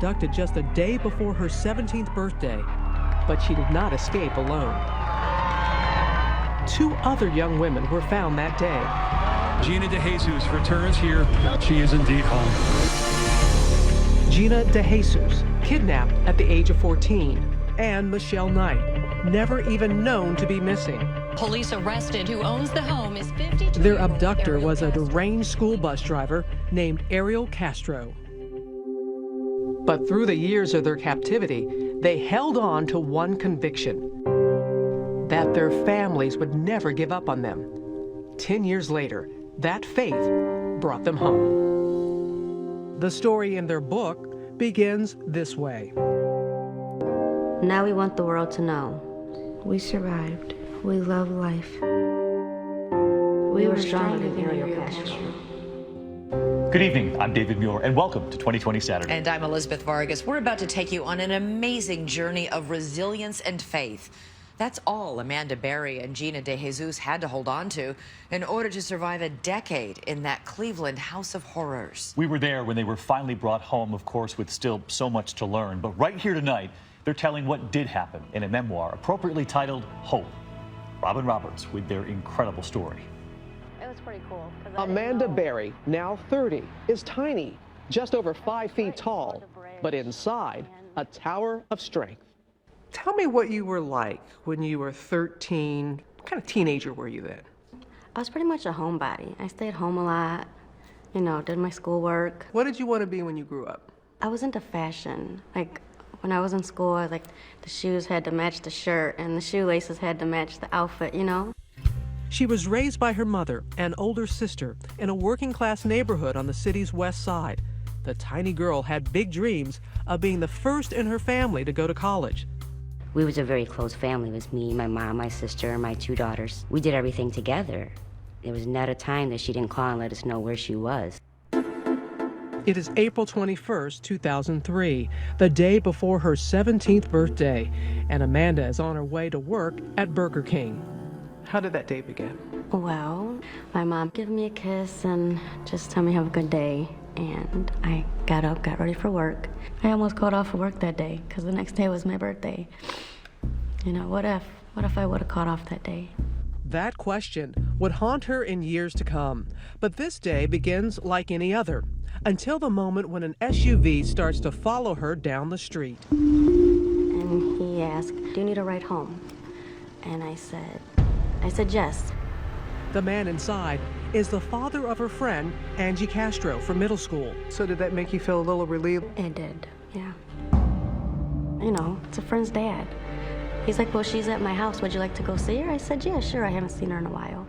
abducted just a day before her 17th birthday, but she did not escape alone. 2 other young women were found that day. Gina DeJesus returns here. She is indeed home. Gina DeJesus, kidnapped at the age of 14, and Michelle Knight, never even known to be missing. Police arrested who owns the home is 52. Their abductor was a deranged school bus driver named Ariel Castro. But through the years of their captivity, they held on to one conviction: that their families would never give up on them. 10 years later, that faith brought them home. The story in their book begins this way. Now we want the world to know. We survived. We love life. We were stronger than Ariel Castro. Good evening, I'm David Muir, and welcome to 2020 Saturday. And I'm Elizabeth Vargas. We're about to take you on an amazing journey of resilience and faith. That's all Amanda Berry and Gina DeJesus had to hold on to in order to survive a decade in that Cleveland house of horrors. We were there when they were finally brought home, of course, with still so much to learn. But right here tonight, they're telling what did happen in a memoir appropriately titled Hope. Robin Roberts with their incredible story. It was pretty cool. Amanda Berry, now 30, is tiny, just over 5 feet tall, but inside, a tower of strength. Tell me what you were like when you were 13. What kind of teenager were you then? I was pretty much a homebody. I stayed home a lot, did my schoolwork. What did you want to be when you grew up? I was into fashion. Like, when I was in school, the shoes had to match the shirt and the shoelaces had to match the outfit, She was raised by her mother and older sister in a working-class neighborhood on the city's west side. The tiny girl had big dreams of being the first in her family to go to college. We was a very close family. It was me, my mom, my sister, and my 2 daughters. We did everything together. There was not a time that she didn't call and let us know where she was. It is April 21st, 2003, the day before her 17th birthday, and Amanda is on her way to work at Burger King. How did that day begin? Well, my mom gave me a kiss and just told me have a good day. And I got up, got ready for work. I almost called off of work that day because the next day was my birthday. What if I would have called off that day? That question would haunt her in years to come. But this day begins like any other, until the moment when an SUV starts to follow her down the street. And he asked, "Do you need a ride home?" And I said yes. The man inside is the father of her friend, Angie Castro, from middle school. So did that make you feel a little relieved? It did, yeah. It's a friend's dad. He's like, "Well, she's at my house. Would you like to go see her?" I said, "Yeah, sure. I haven't seen her in a while."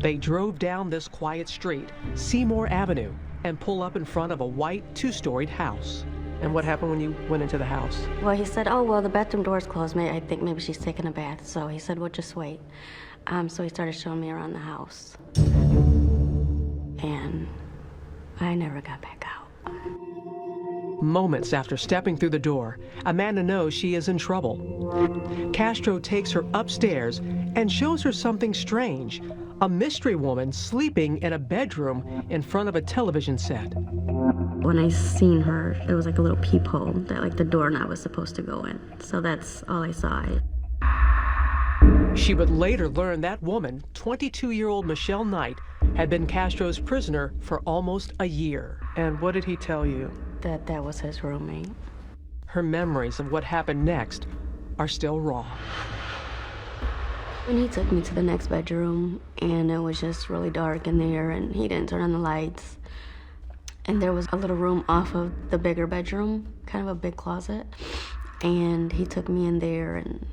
They drove down this quiet street, Seymour Avenue, and pull up in front of a white 2-storied house. And what happened when you went into the house? Well, he said, "Oh, well, the bathroom door's closed. I think maybe she's taking a bath." So he said, "Well, just wait." So he started showing me around the house. And I never got back out. Moments after stepping through the door, Amanda knows she is in trouble. Castro takes her upstairs and shows her something strange: a mystery woman sleeping in a bedroom in front of a television set. When I seen her, it was like a little peephole that the doorknob was supposed to go in. So that's all I saw. She would later learn that woman, 22-year-old Michelle Knight, had been Castro's prisoner for almost a year. And what did he tell you? That was his roommate. Her memories of what happened next are still raw. When he took me to the next bedroom, and it was just really dark in there, and he didn't turn on the lights. And there was a little room off of the bigger bedroom, kind of a big closet. And he took me in there, and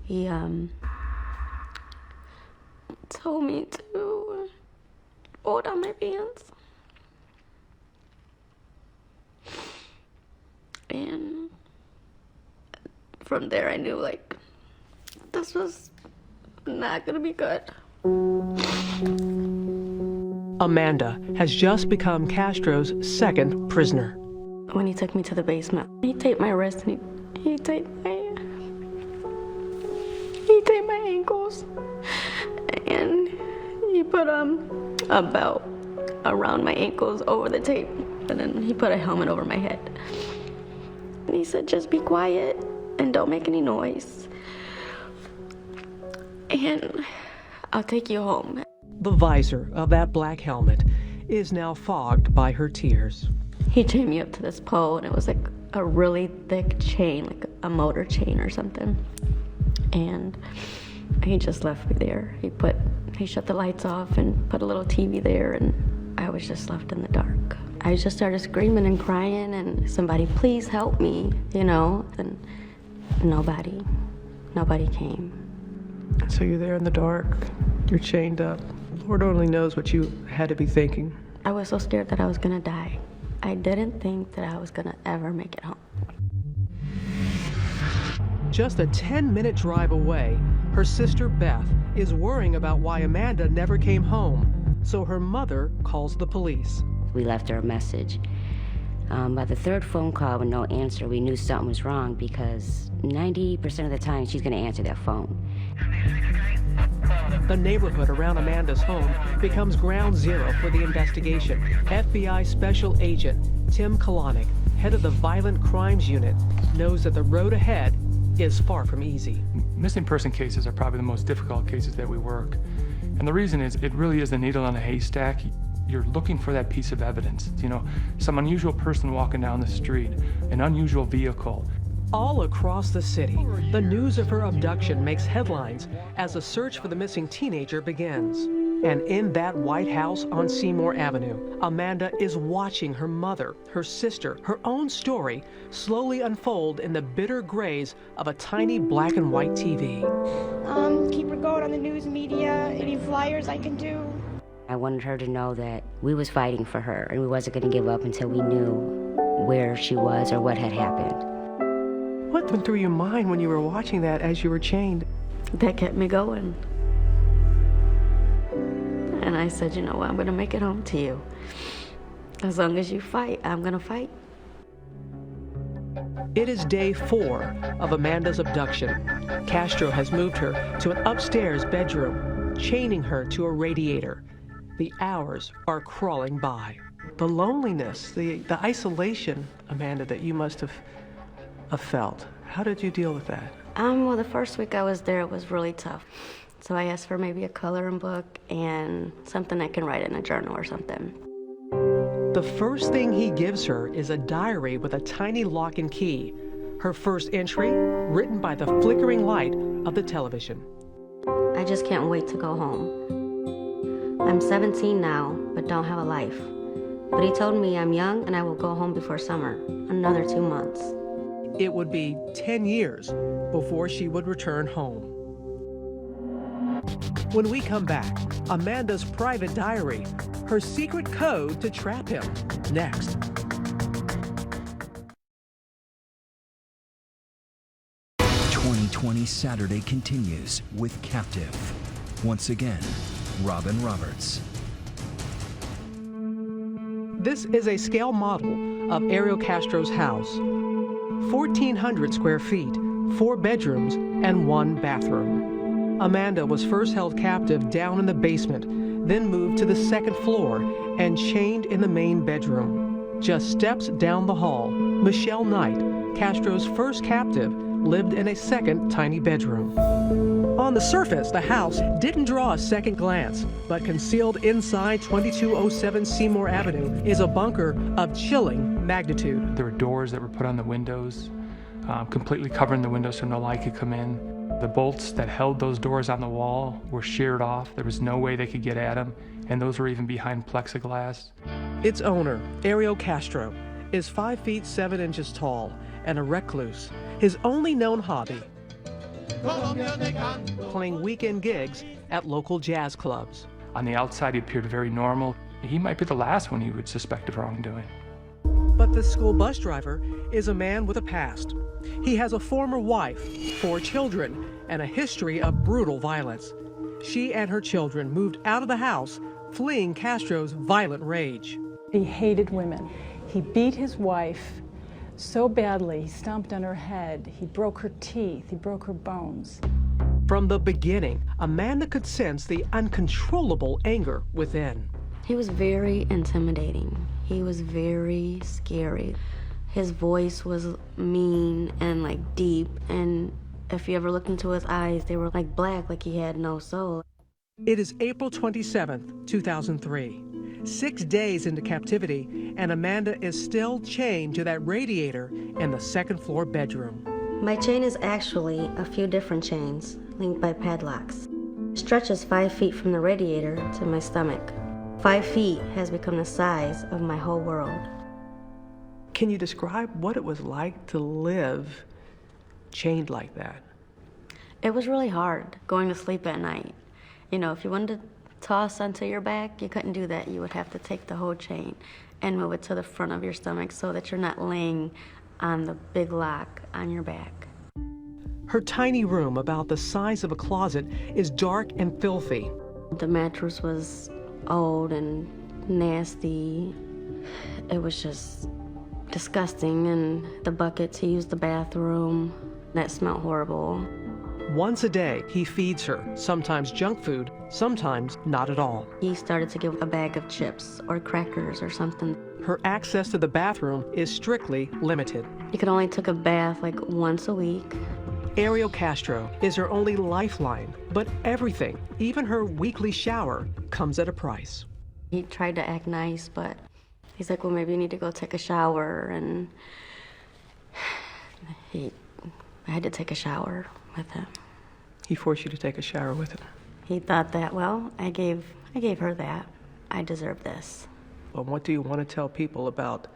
he told me to pull down my pants. And from there I knew this was not gonna be good. Amanda has just become Castro's second prisoner. When he took me to the basement, he taped my wrist and he taped my ankles, and he put a belt around my ankles over the tape, and something, and he put a helmet over my head. And he said, just be quiet and don't make any noise. And I'll take you home. The visor of that black helmet is now fogged by her tears. He chained me up to this pole, and it was like a really thick chain, like a motor chain or something. And he just left me there. He shut the lights off and put a little TV there, and I was just left in the dark. I just started screaming and crying, and somebody, please help me, you know, and nobody came. So you're there in the dark, you're chained up. Lord only knows what you had to be thinking. I was so scared that I was gonna die. I didn't think that I was gonna ever make it home. Just a 10-minute drive away, her sister Beth is worrying about why Amanda never came home. So her mother calls the police. We left her a message. By the third phone call with no answer, we knew something was wrong because 90% of the time she's going to answer that phone. The neighborhood around Amanda's home becomes ground zero for the investigation. FBI Special Agent Tim Kalanick, head of the Violent Crimes Unit, knows that the road ahead is far from easy. Missing person cases are probably the most difficult cases that we work. And the reason is it really is the needle in a haystack. You're looking for that piece of evidence. You know, some unusual person walking down the street, an unusual vehicle. All across the city, the news of her abduction makes headlines as the search for the missing teenager begins. And in that White House on Seymour Avenue, Amanda is watching her mother, her sister, her own story slowly unfold in the bitter grays of a tiny black and white TV. Keep her going on the news media, any flyers I can do. I wanted her to know that we was fighting for her and we wasn't going to give up until we knew where she was or what had happened. What went through your mind when you were watching that as you were chained? That kept me going. And I said, you know what, I'm gonna make it home to you. As long as you fight, I'm gonna fight. It is day 4 of Amanda's abduction. Castro has moved her to an upstairs bedroom, chaining her to a radiator. The hours are crawling by. The loneliness, the isolation, Amanda, that you must have felt. How did you deal with that? Well, the first week I was there, it was really tough. So I asked for maybe a coloring book and something I can write in a journal or something. The first thing he gives her is a diary with a tiny lock and key. Her first entry, written by the flickering light of the television. I just can't wait to go home. I'm 17 now, but don't have a life. But he told me I'm young and I will go home before summer, another 2 months. It would be 10 years before she would return home. When we come back, Amanda's private diary, her secret code to trap him, next. .2020 Saturday continues with Captive. Once again, Robin Roberts. This is a scale model of Ariel Castro's house. 1,400 square feet, 4 bedrooms, and 1 bathroom. Amanda was first held captive down in the basement, then moved to the 2nd floor and chained in the main bedroom. Just steps down the hall, Michelle Knight, Castro's first captive, lived in a 2nd tiny bedroom. On the surface, the house didn't draw a second glance, but concealed inside 2207 Seymour Avenue is a bunker of chilling magnitude. There were doors that were put on the windows, completely covering the windows so no light could come in. The bolts that held those doors on the wall were sheared off. There was no way they could get at them, and those were even behind plexiglass. Its owner, Ariel Castro, is 5 feet 7 inches tall and a recluse. His only known hobby, playing weekend gigs at local jazz clubs. On the outside, he appeared very normal. He might be the last one you would suspect of wrongdoing. But the school bus driver is a man with a past. He has a former wife, 4 children, and a history of brutal violence. She and her children moved out of the house, fleeing Castro's violent rage. He hated women. He beat his wife so badly, he stomped on her head, he broke her teeth, he broke her bones. From the beginning, Amanda could sense the uncontrollable anger within. He was very intimidating. He was very scary. His voice was mean and like deep, and if you ever looked into his eyes, they were like black, like he had no soul. It is April 27th, 2003. 6 days into captivity, and Amanda is still chained to that radiator in the second-floor bedroom. My chain is actually a few different chains linked by padlocks. It stretches 5 feet from the radiator to my stomach. 5 feet has become the size of my whole world. Can you describe what it was like to live chained like that? It was really hard going to sleep at night. You know, if you wanted to toss onto your back, you couldn't do that. You would have to take the whole chain and move it to the front of your stomach so that you're not laying on the big lock on your back. Her tiny room, about the size of a closet, is dark and filthy. The mattress was old and nasty. It was just disgusting, and the bucket to use the bathroom, that smelled horrible. Once a day, he feeds her, sometimes junk food, sometimes not at all. He started to give a bag of chips or crackers or something. Her access to the bathroom is strictly limited. You could only take a bath like once a week. Ariel Castro is her only lifeline, but everything, even her weekly shower, comes at a price. He tried to act nice, but he's like, well, maybe you need to go take a shower, and I had to take a shower with him. He forced you to take a shower with him? He thought that, well, I gave her that. I deserve this. Well, what do you want to tell people about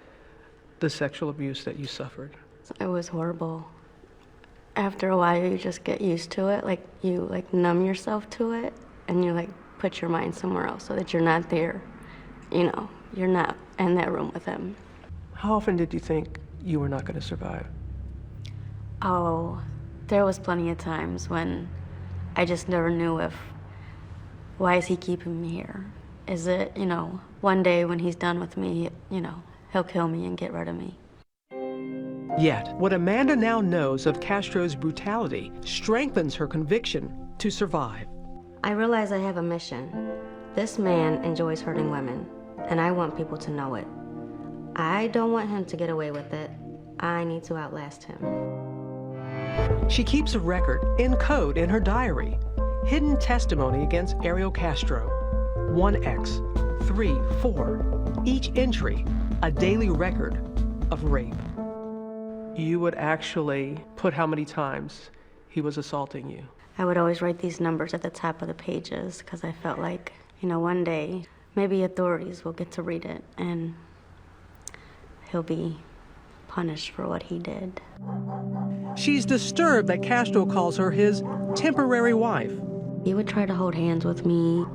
the sexual abuse that you suffered? It was horrible. After a while, you just get used to it. Like, you numb yourself to it, and you put your mind somewhere else so that you're not there. You know, you're not in that room with him. How often did you think you were not going to survive? Oh, there was plenty of times when I just never knew why is he keeping me here? Is it, one day when he's done with me, he'll kill me and get rid of me. Yet, what Amanda now knows of Castro's brutality strengthens her conviction to survive. I realize I have a mission. This man enjoys hurting women, and I want people to know it. I don't want him to get away with it. I need to outlast him. She keeps a record in code in her diary. Hidden testimony against Ariel Castro. 1X, 3, 4. Each entry, a daily record of rape. You would actually put how many times he was assaulting you? I would always write these numbers at the top of the pages because I felt like, one day maybe authorities will get to read it and he'll be punished for what he did. She's disturbed that Castro calls her his temporary wife. He would try to hold hands with me.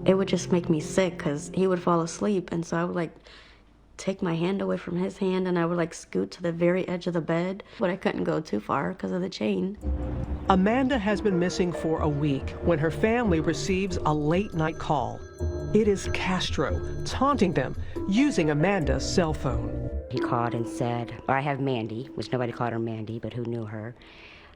It would just make me sick because he would fall asleep, and so I would take my hand away from his hand, and I would scoot to the very edge of the bed, but I couldn't go too far because of the chain. Amanda has been missing for a week when her family receives a late-night call. It is Castro taunting them using Amanda's cell phone. He called and said, I have Mandy, which nobody called her Mandy, but who knew her.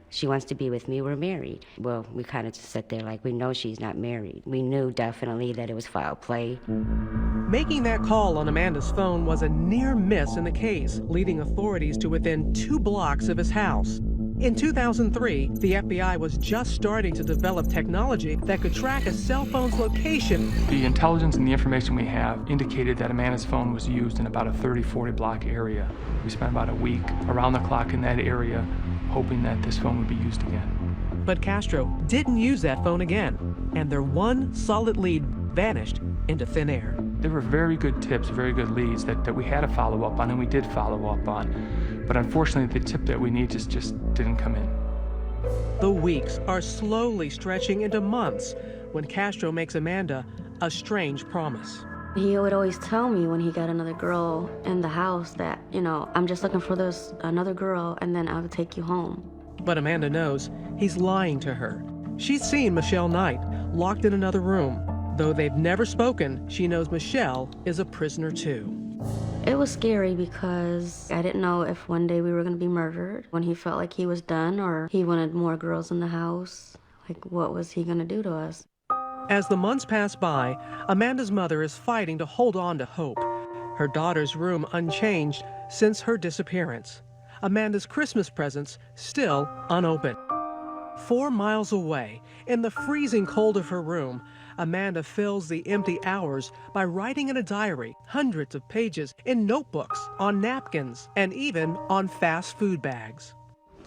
She wants to be with me, we're married. Well, we kind of just sat there we know she's not married. We knew definitely that it was foul play. Making that call on Amanda's phone was a near miss in the case, leading authorities to within 2 blocks of his house. In 2003, the FBI was just starting to develop technology that could track a cell phone's location. The intelligence and the information we have indicated that Amanda's phone was used in about a 30-40 block area. We spent about a week around the clock in that area, hoping that this phone would be used again. But Castro didn't use that phone again, and their one solid lead vanished into thin air. There were very good tips, very good leads that we had to follow up on, and we did follow up on. But unfortunately, the tip that we need just didn't come in. The weeks are slowly stretching into months when Castro makes Amanda a strange promise. He would always tell me when he got another girl in the house that, I'm just looking for another girl, and then I'll take you home. But Amanda knows he's lying to her. She's seen Michelle Knight locked in another room. Though they've never spoken, she knows Michelle is a prisoner too. It was scary because I didn't know if one day we were going to be murdered, when he felt like he was done or he wanted more girls in the house. What was he going to do to us? As the months pass by, Amanda's mother is fighting to hold on to hope. her daughter's room unchanged since her disappearance. Amanda's Christmas presents still unopened. 4 miles away, in the freezing cold of her room, Amanda fills the empty hours by writing in a diary, hundreds of pages in notebooks, on napkins, and even on fast food bags.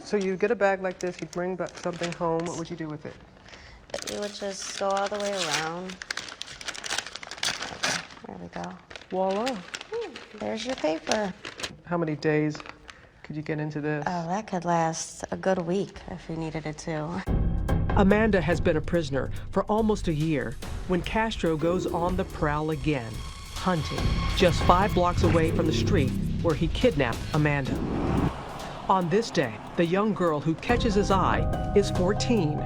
So you get a bag like this, you bring back something home, what would you do with it? We would just go all the way around. There we go. Voila. There's your paper. How many days could you get into this? Oh, that could last a good week if you needed it to. Amanda has been a prisoner for almost a year when Castro goes on the prowl again, hunting, just 5 blocks away from the street where he kidnapped Amanda. On this day, the young girl who catches his eye is 14.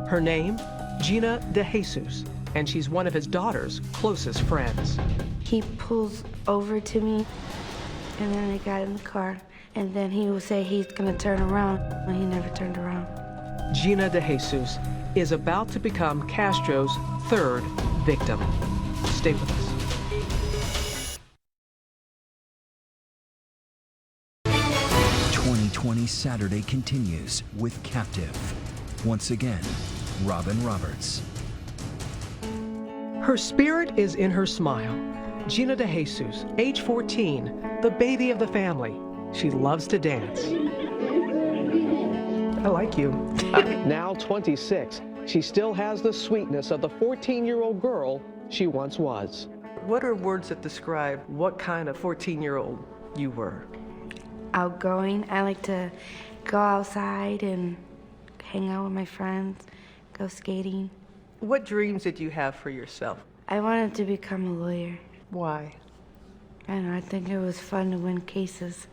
Her name, Gina DeJesus, and she's one of his daughter's closest friends. He pulls over to me, and then I got in the car, and then he would say he's gonna turn around, and he never turned around. Gina DeJesus is about to become Castro's 3rd victim. Stay with us. 2020 Saturday continues with Captive. Once again, Robin Roberts. Her spirit is in her smile. Gina DeJesus, age 14, the baby of the family. She loves to dance. I like you. Now 26, she still has the sweetness of the 14-year-old girl she once was. What are words that describe what kind of 14-year-old you were? Outgoing. I like to go outside and hang out with my friends, go skating. What dreams did you have for yourself? I wanted to become a lawyer. Why? I don't know, I think it was fun to win cases.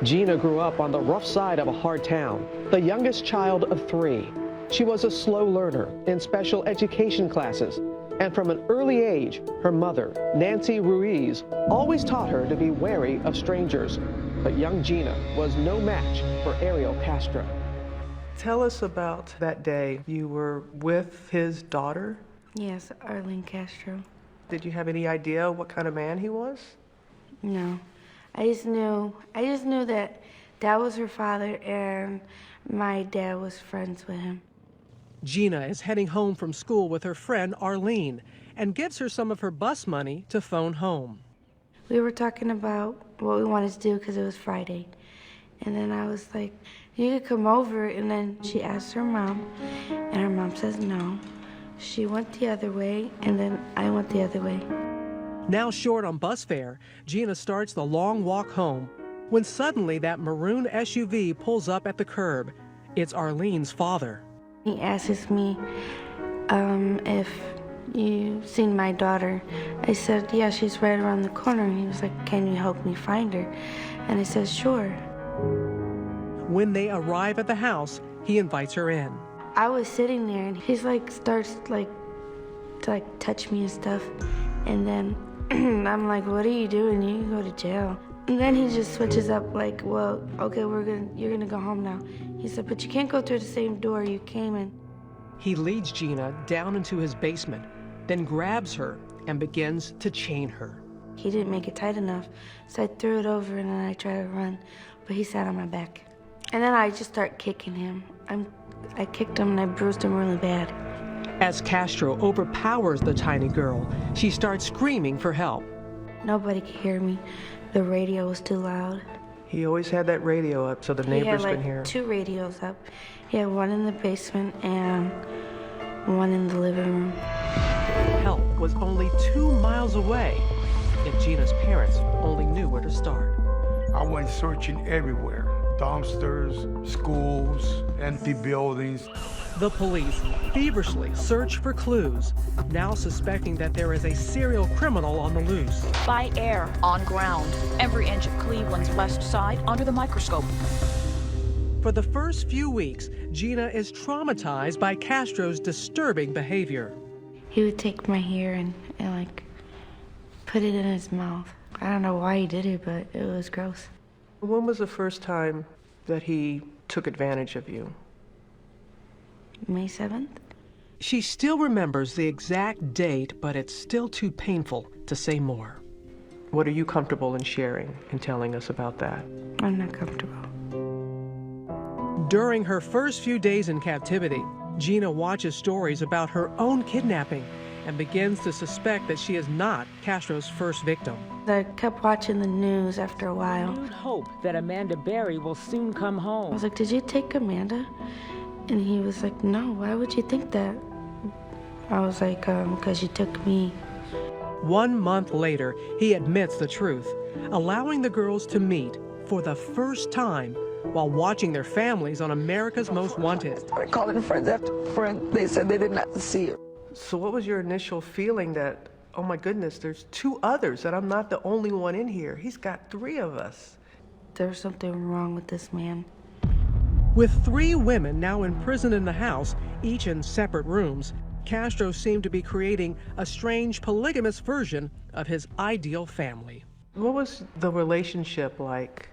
Gina grew up on the rough side of a hard town, the youngest child of 3. She was a slow learner in special education classes, and from an early age, her mother, Nancy Ruiz, always taught her to be wary of strangers. But young Gina was no match for Ariel Castro. Tell us about that day you were with his daughter. Yes, Ariel Castro. Did you have any idea what kind of man he was? No. I just knew that that was her father and my dad was friends with him. Gina is heading home from school with her friend Arlene and gives her some of her bus money to phone home. We were talking about what we wanted to do because it was Friday. And then I was like, you could come over. And then she asked her mom, and her mom says no. She went the other way, and then I went the other way. Now short on bus fare, Gina starts the long walk home when suddenly that maroon SUV pulls up at the curb. It's Arlene's father. He asks me if you've seen my daughter. I said, yeah, she's right around the corner. And he was like, can you help me find her? And I said, sure. When they arrive at the house, he invites her in. I was sitting there, and he's like, starts to touch me and stuff. And then I'm like, what are you doing? You can go to jail. And then he just switches up like, well, okay, you're gonna go home now. He said, but you can't go through the same door you came in. He leads Gina down into his basement, then grabs her and begins to chain her. He didn't make it tight enough, so I threw it over and then I tried to run, but he sat on my back. And then I just start kicking him. I kicked him and I bruised him really bad. As Castro overpowers the tiny girl, she starts screaming for help. Nobody could hear me. The radio was too loud. He always had that radio up so the neighbors can hear. He had 2 radios up. He had one in the basement and one in the living room. Help was only 2 miles away, yet Gina's parents only knew where to start. I went searching everywhere. Dumpsters, schools, empty buildings. The police feverishly search for clues, now suspecting that there is a serial criminal on the loose. By air, on ground, every inch of Cleveland's west side under the microscope. For the first few weeks, Gina is traumatized by Castro's disturbing behavior. He would take my hair and put it in his mouth. I don't know why he did it, but it was gross. When was the first time that he took advantage of you? May 7th. She still remembers the exact date, but it's still too painful to say more. What are you comfortable in sharing and telling us about that? I'm not comfortable. During her first few days in captivity, Gina watches stories about her own kidnapping and begins to suspect that she is not Castro's first victim. I kept watching the news after a while. Hope that Amanda Berry will soon come home. I was like, did you take Amanda? And he was like, no, why would you think that? I was like, because you took me. 1 month later, he admits the truth, allowing the girls to meet for the first time while watching their families on America's Most Wanted. I called in friends after friends. They said they didn't have to see her. So what was your initial feeling that, oh my goodness, there's 2 others, that I'm not the only one in here? He's got 3 of us. There's something wrong with this man. With 3 women now imprisoned in the house, each in separate rooms, Castro seemed to be creating a strange polygamous version of his ideal family. What was the relationship like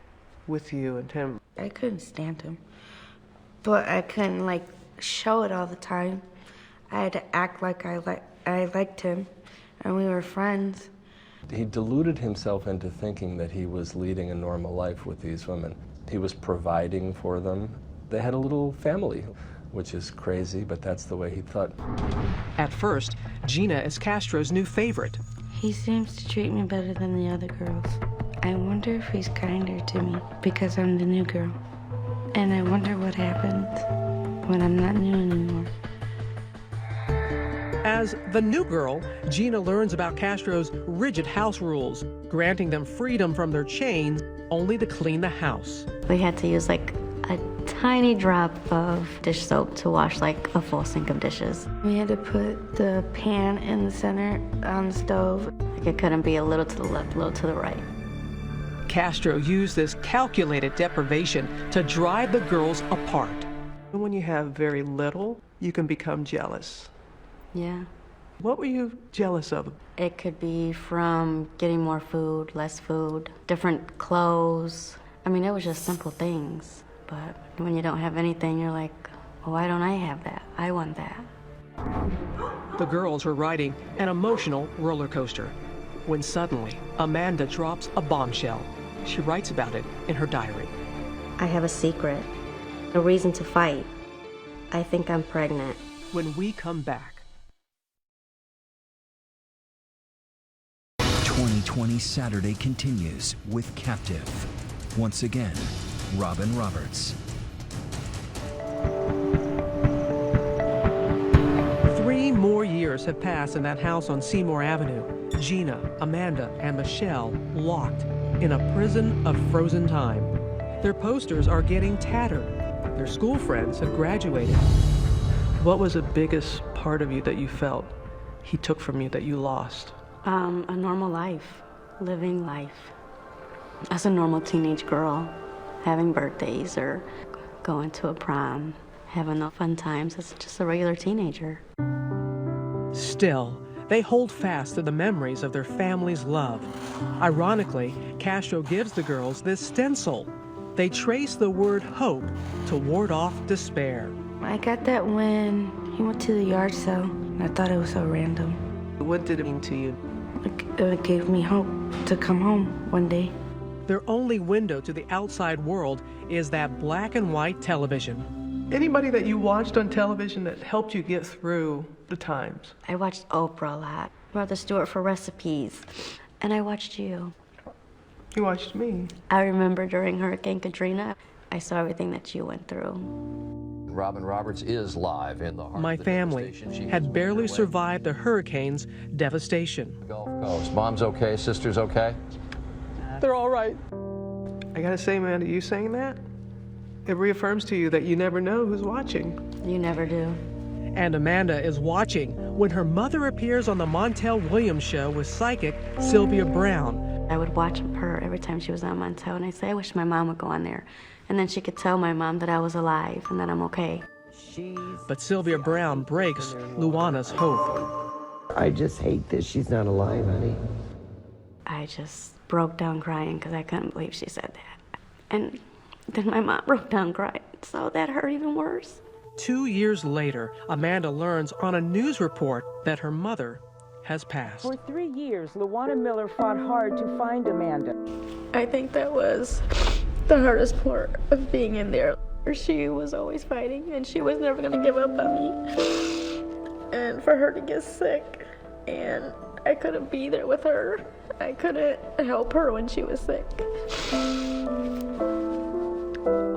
with you and him? I couldn't stand him, but I couldn't show it all the time. I had to act like I liked him, and we were friends. He deluded himself into thinking that he was leading a normal life with these women. He was providing for them. They had a little family, which is crazy, but that's the way he thought. At first, Gina is Castro's new favorite. He seems to treat me better than the other girls. I wonder if he's kinder to me because I'm the new girl. And I wonder what happens when I'm not new anymore. As the new girl, Gina learns about Castro's rigid house rules, granting them freedom from their chains only to clean the house. We had to use a tiny drop of dish soap to wash a full sink of dishes. We had to put the pan in the center on the stove. It couldn't be a little to the left, a little to the right. Castro used this calculated deprivation to drive the girls apart. When you have very little, you can become jealous. Yeah. What were you jealous of? It could be from getting more food, less food, different clothes. I mean, it was just simple things. But when you don't have anything, you're like, well, why don't I have that? I want that. The girls were riding an emotional roller coaster when suddenly Amanda drops a bombshell. She writes about it in her diary. I have a secret, a reason to fight. I think I'm pregnant. When we come back. 2020 Saturday continues with Captive. Once again, Robin Roberts. 3 more years have passed in that house on Seymour Avenue. Gina, Amanda, and Michelle locked in a prison of frozen time. Their posters are getting tattered. Their school friends have graduated. What was the biggest part of you that you felt he took from you that you lost? A normal life, living life. As a normal teenage girl, having birthdays or going to a prom, having the fun times as just a regular teenager. Still, they hold fast to the memories of their family's love. Ironically, Castro gives the girls this stencil. They trace the word hope to ward off despair. I got that when he went to the yard sale. I thought it was so random. What did it mean to you? It gave me hope to come home one day. Their only window to the outside world is that black and white television. Anybody that you watched on television that helped you get through the times? I watched Oprah a lot, Martha Stewart for recipes, and I watched you. You watched me. I remember during Hurricane Katrina, I saw everything that you went through. Robin Roberts is live in the heart My of the family had barely survived the hurricane's devastation. Gulf Coast. Mom's okay, sister's okay? They're all right. I gotta say, Amanda, you saying that? It reaffirms to you that you never know who's watching. You never do. And Amanda is watching when her mother appears on the Montel Williams show with psychic Sylvia Brown. I would watch her every time she was on Montel, and I'd say, I wish my mom would go on there. And then she could tell my mom that I was alive and that I'm okay. But Sylvia Brown breaks Luana's hope. I just hate that she's not alive, honey. I just broke down crying because I couldn't believe she said that. And then my mom broke down crying, so that hurt even worse. 2 years later, Amanda learns on a news report that her mother has passed. For 3 years, Luana Miller fought hard to find Amanda. I think that was the hardest part of being in there. She was always fighting, and she was never going to give up on me. And for her to get sick, and I couldn't be there with her. I couldn't help her when she was sick.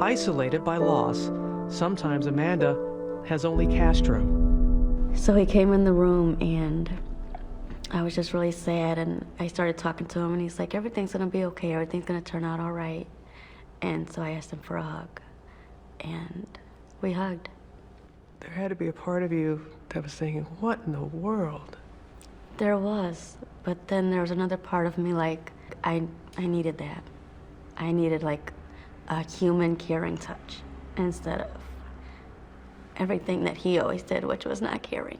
Isolated by loss, sometimes Amanda has only Castro. So he came in the room, and I was just really sad, and I started talking to him, and he's like, everything's gonna be okay, everything's gonna turn out all right. And so I asked him for a hug, and we hugged. There had to be a part of you that was thinking, what in the world? There was, but then there was another part of me, like, I needed that. I needed, like, a human caring touch instead of everything that he always did, which was not caring.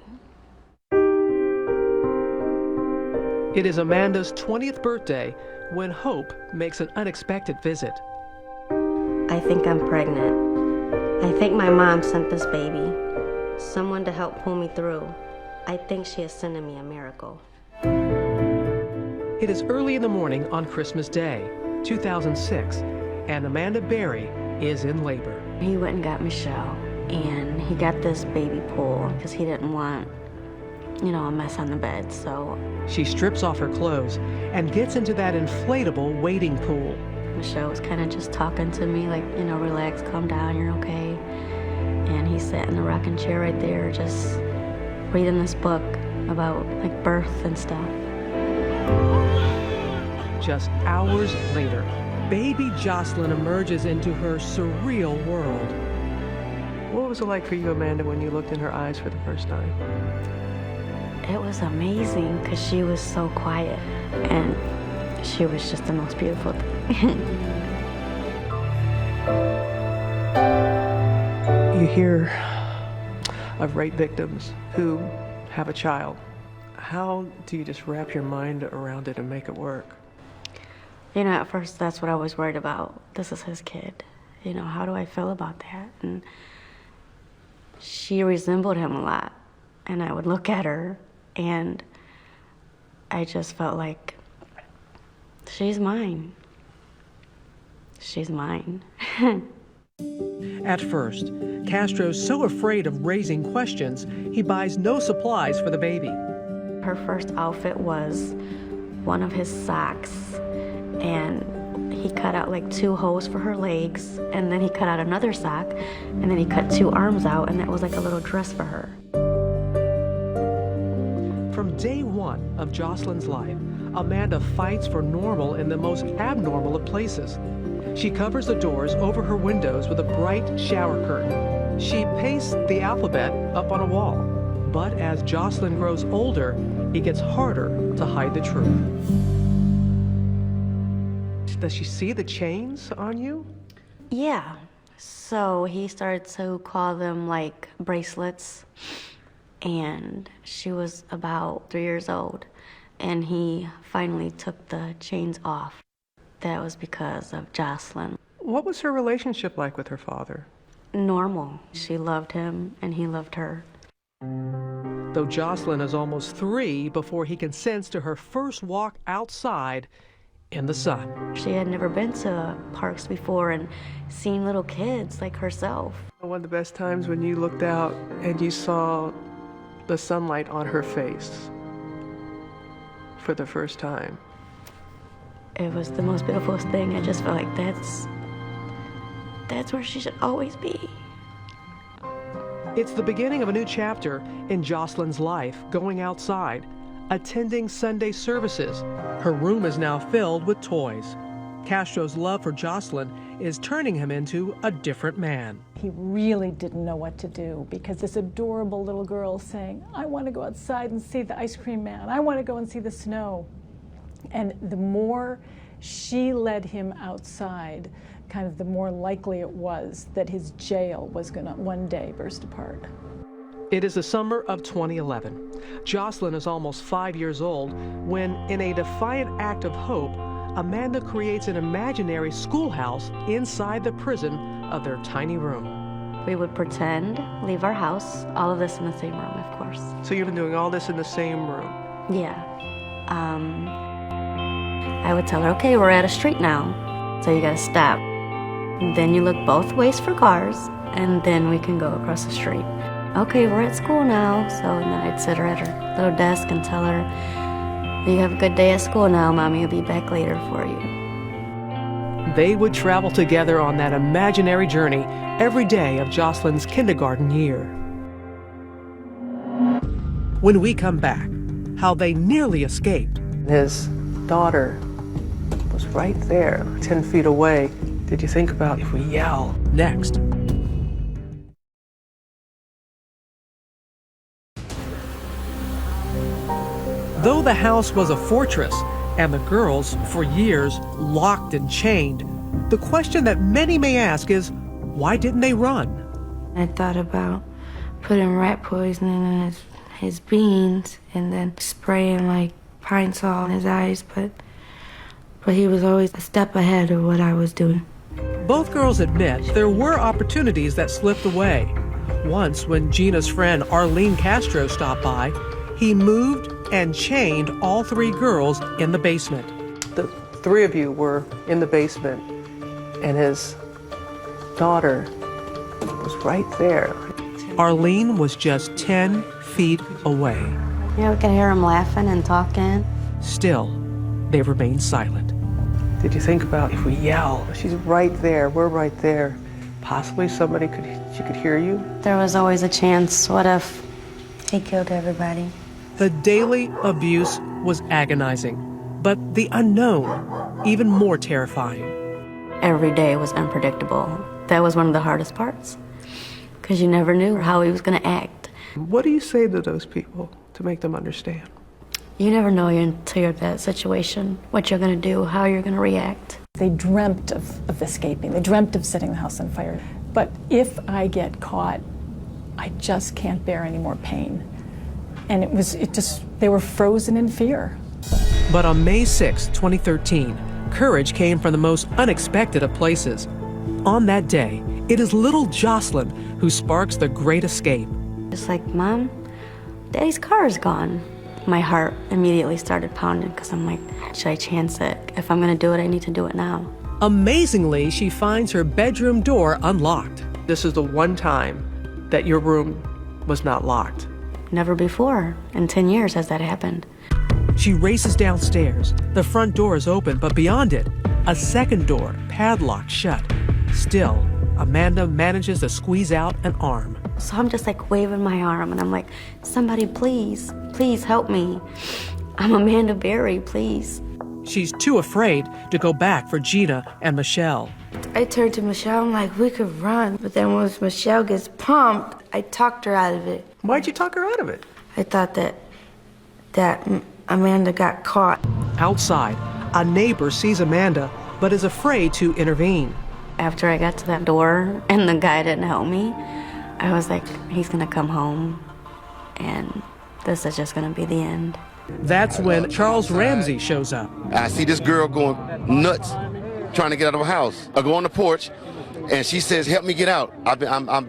It is Amanda's 20th birthday when Hope makes an unexpected visit. I think I'm pregnant. I think my mom sent this baby. Someone to help pull me through. I think she is sending me a miracle. It is early in the morning on Christmas Day, 2006, and Amanda Berry is in labor. He went and got Michelle, and he got this baby pool because he didn't want, you know, a mess on the bed, so. She strips off her clothes and gets into that inflatable wading pool. Michelle was kind of just talking to me like, you know, relax, calm down, you're okay. And he sat in the rocking chair right there just reading this book about like birth and stuff. Just hours later, baby Jocelyn emerges into her surreal world. What was it like for you, Amanda, when you looked in her eyes for the first time? It was amazing because she was so quiet and she was just the most beautiful thing. You hear of rape victims who have a child. How do you just wrap your mind around it and make it work? You know, at first that's what I was worried about. This is his kid. You know, how do I feel about that? And she resembled him a lot. And I would look at her and I just felt like, she's mine. She's mine. At first, Castro's so afraid of raising questions, he buys no supplies for the baby. Her first outfit was one of his socks, and he cut out like 2 holes for her legs, and then he cut out another sock, and then he cut 2 arms out, and that was like a little dress for her. From day one of Jocelyn's life, Amanda fights for normal in the most abnormal of places. She covers the doors over her windows with a bright shower curtain. She pastes the alphabet up on a wall. But as Jocelyn grows older, it gets harder to hide the truth. Does she see the chains on you? Yeah. So he started to call them like bracelets. And she was about 3 years old. And he finally took the chains off. That was because of Jocelyn. What was her relationship like with her father? Normal. She loved him and he loved her. Though Jocelyn is almost 3 before he consents to her first walk outside in the sun. She had never been to parks before and seen little kids like herself. One of the best times when you looked out and you saw the sunlight on her face for the first time. It was the most beautiful thing. I just felt like that's where she should always be. It's the beginning of a new chapter in Jocelyn's life, going outside, attending Sunday services. Her room is now filled with toys. Castro's love for Jocelyn is turning him into a different man. He really didn't know what to do because this adorable little girl saying, I want to go outside and see the ice cream man. I want to go and see the snow. And the more she led him outside, kind of the more likely it was that his jail was going to one day burst apart. It is the summer of 2011. Jocelyn is almost 5 years old when, in a defiant act of hope, Amanda creates an imaginary schoolhouse inside the prison of their tiny room. We would pretend, leave our house, all of this in the same room, of course. So you've been doing all this in the same room? Yeah. I would tell her, okay, we're at a street now, so you gotta stop. Then you look both ways for cars, and then we can go across the street. Okay, we're at school now, so and then I'd sit her at her little desk and tell her, you have a good day at school now, Mommy will be back later for you. They would travel together on that imaginary journey every day of Jocelyn's kindergarten year. When we come back, how they nearly escaped. His daughter was right there, 10 feet away. Did you think about if we yell? Next. Though the house was a fortress and the girls, for years, locked and chained, the question that many may ask is, why didn't they run? I thought about putting rat poison in his beans and then spraying like pine sol in his eyes, but he was always a step ahead of what I was doing. Both girls admit there were opportunities that slipped away. Once, when Gina's friend Ariel Castro stopped by, he moved and chained all three girls in the basement. The three of you were in the basement, and his daughter was right there. Ariel was just 10 feet away. Yeah, we could hear him laughing and talking. Still, they remained silent. Did you think about if we yell? She's right there, we're right there. Possibly somebody she could hear you? There was always a chance. What if he killed everybody? The daily abuse was agonizing, but the unknown, even more terrifying. Every day was unpredictable. That was one of the hardest parts, because you never knew how he was going to act. What do you say to those people to make them understand? You never know until you're in that situation, what you're going to do, how you're going to react. They dreamt of escaping. They dreamt of setting the house on fire. But if I get caught, I just can't bear any more pain. And they were frozen in fear. But on May 6, 2013, courage came from the most unexpected of places. On that day, it is little Jocelyn who sparks the great escape. It's like, Mom, Daddy's car is gone. My heart immediately started pounding because I'm like, should I chance it? If I'm going to do it, I need to do it now. Amazingly, she finds her bedroom door unlocked. This is the one time that your room was not locked. Never before in 10 years has that happened. She races downstairs. The front door is open, but beyond it, a second door padlocked shut. Still, Amanda manages to squeeze out an arm. So I'm just like waving my arm and I'm like, somebody please, please help me. I'm Amanda Berry, please. She's too afraid to go back for Gina and Michelle. I turned to Michelle, I'm like, we could run. But then once Michelle gets pumped, I talked her out of it. Why'd you talk her out of it? I thought that Amanda got caught. Outside, a neighbor sees Amanda, but is afraid to intervene. After I got to that door and the guy didn't help me, I was like, he's gonna come home and this is just gonna be the end. That's when Charles Ramsey shows up. I see this girl going nuts, trying to get out of her house. I go on the porch, and she says, help me get out. I've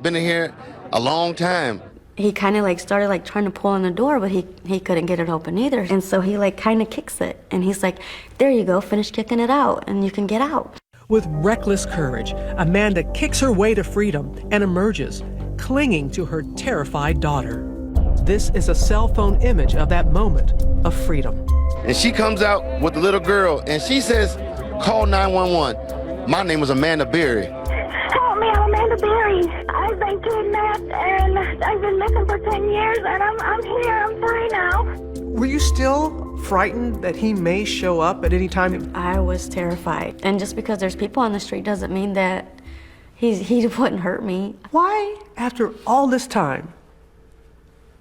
been in here a long time. He kind of like started like trying to pull on the door, but he couldn't get it open either. And so he like kind of kicks it, and he's like, there you go, finish kicking it out, and you can get out. With reckless courage, Amanda kicks her way to freedom and emerges, clinging to her terrified daughter. This is a cell phone image of that moment of freedom. And she comes out with the little girl, and she says, call 911. My name is Amanda Berry. Help me, I'm Amanda Berry. I've been kidnapped, and I've been missing for 10 years, and I'm here, I'm free now. Were you still frightened that he may show up at any time? I was terrified. And just because there's people on the street doesn't mean that he wouldn't hurt me. Why, after all this time,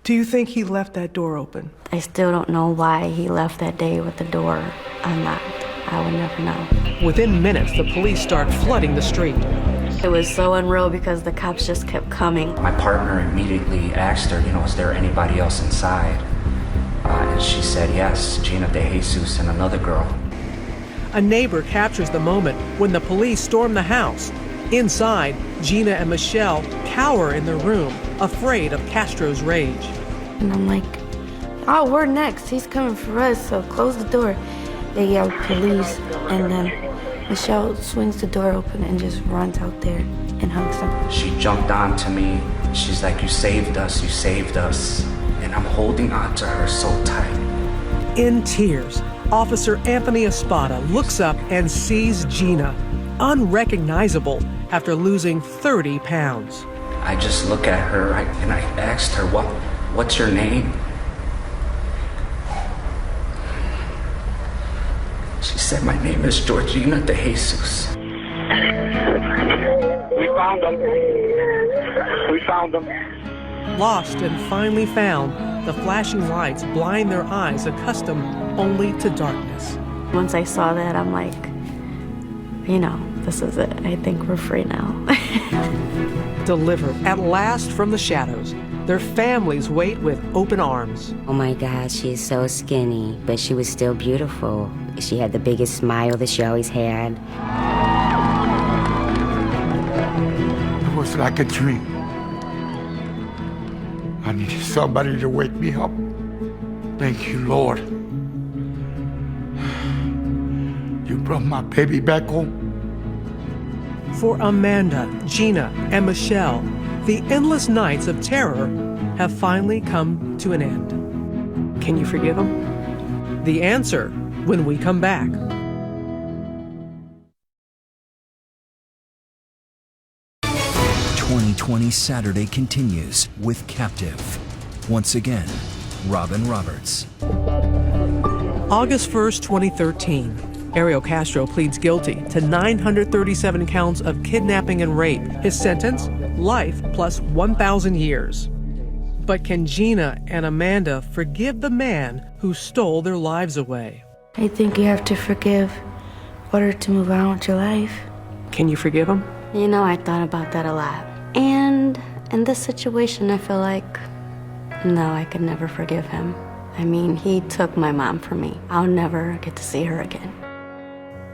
do you think he left that door open? I still don't know why he left that day with the door unlocked. I would never know. Within minutes, the police start flooding the street. It was so unreal because the cops just kept coming. My partner immediately asked her, is there anybody else inside? And she said yes, Gina DeJesus and another girl. A neighbor captures the moment when the police storm the house. Inside, Gina and Michelle cower in their room, afraid of Castro's rage. And I'm like, oh, we're next. He's coming for us, so close the door. They yell police, and then Michelle swings the door open and just runs out there and hugs him. She jumped onto me. She's like, you saved us, you saved us. And I'm holding on to her so tight. In tears, Officer Anthony Espada looks up and sees Gina, unrecognizable after losing 30 pounds. I just look at her and I asked her, what's your name? She said, my name is Georgina DeJesus. We found them. We found them. Lost and finally found, the flashing lights blind their eyes accustomed only to darkness. Once I saw that, I'm like, you know, this is it. I think we're free now. Delivered at last from the shadows, their families wait with open arms. Oh my God, she's so skinny, but she was still beautiful. She had the biggest smile that she always had. It was like a dream. I needed somebody to wake me up. Thank you, Lord. You brought my baby back home. For Amanda, Gina, and Michelle, the endless nights of terror have finally come to an end. Can you forgive them? The answer when we come back. .2020 Saturday continues with Captive. Once again, Robin Roberts. August 1st, 2013. Ariel Castro pleads guilty to 937 counts of kidnapping and rape. His sentence, life plus 1,000 years. But can Gina and Amanda forgive the man who stole their lives away? I think you have to forgive in order to move on with your life. Can you forgive him? You know, I thought about that a lot. And in this situation, I feel like, no, I could never forgive him. I mean, he took my mom from me. I'll never get to see her again.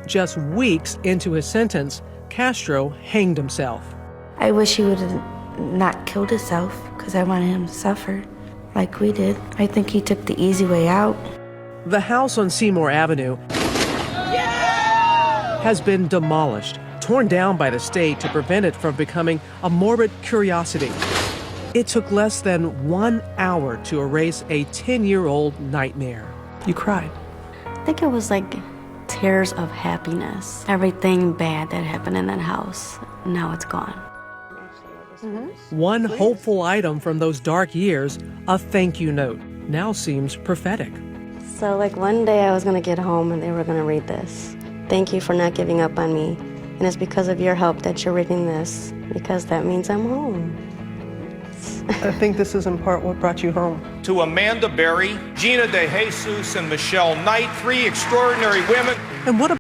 Just weeks into his sentence, Castro hanged himself. I wish he would have not killed himself because I wanted him to suffer like we did. I think he took the easy way out. The house on Seymour Avenue has been demolished, torn down by the state to prevent it from becoming a morbid curiosity. It took less than 1 hour to erase a 10-year-old nightmare. You cried. I think it was like tears of happiness. Everything bad that happened in that house, now it's gone. One hopeful item from those dark years, a thank you note, now seems prophetic. So like one day I was gonna get home and they were gonna read this. Thank you for not giving up on me. And it's because of your help that you're reading this, because that means I'm home. I think this is in part what brought you home. To Amanda Berry, Gina DeJesus, and Michelle Knight, 3 extraordinary women. And what